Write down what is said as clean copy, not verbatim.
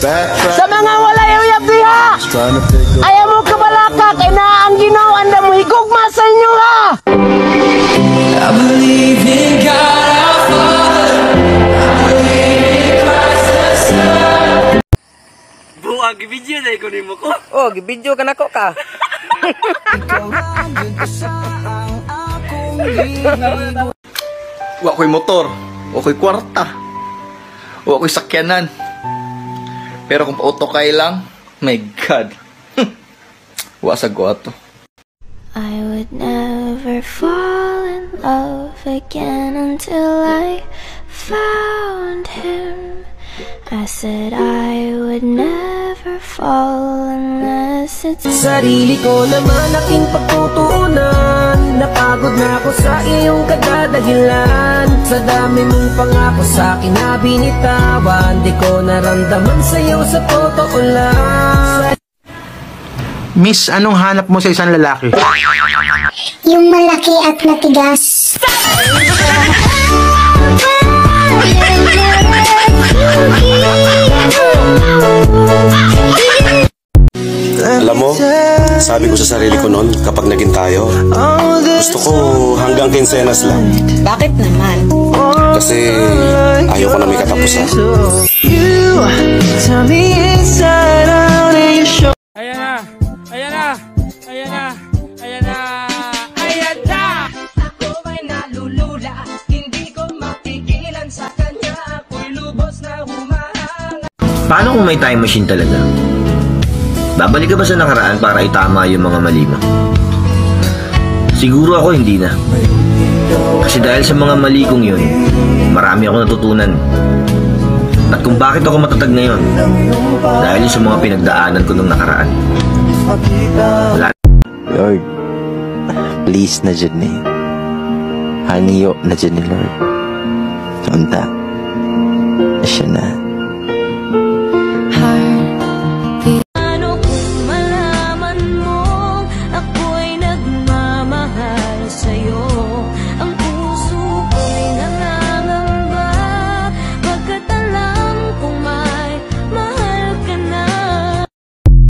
Sa mga walay uyab diha, ayaw mo kabalaka, kay na ang Ginoo anda mo higugma sa inyo ha. I believe in God our Father, I believe in Christ the Son. Buwag, video na ikaw mo ko. Oh, gibidyo ka na ko ka. Wa ko'y motor, wa ko'y kwarta, wa ko'y sakyanan. Pero kung pa-auto kay lang, my God. Wa sa goto. I would never fall in love again until I found him. I said I would never fall unless it's Sarili ko naman aking pagtutuunan. Napagod na ako sa iyong kadadahilan. Sa dami mong pangako sa akin na binitawan, di ko naramdaman sa'yo sa totoo lang. Miss, anong hanap mo sa isang lalaki? Yung malaki at matigas. Alam mo, sabi ko sa sarili ko noon, kapag naging tayo, gusto ko hanggang kinsenas lang. Bakit naman? Kasi ayaw ko na may katapusan. Ayan na! Ayan na! Ayan na! Ayan na! Ayan na! Ako ay nalulula, hindi ko mapigilan sa kanya. Ako'y lubos na humahanga. Paano kung may time machine talaga? Babalik ka ba sa nakaraan para itama yung mga mali mo? Siguro ako hindi na. Kasi dahil sa mga mali kong yun, marami ako natutunan. At kung bakit ako matatag ngayon, dahil sa mga pinagdaanan ko nung nakaraan. Lord, please na dyan eh. Hangyo na dyan ni Lord. Unta, siya na.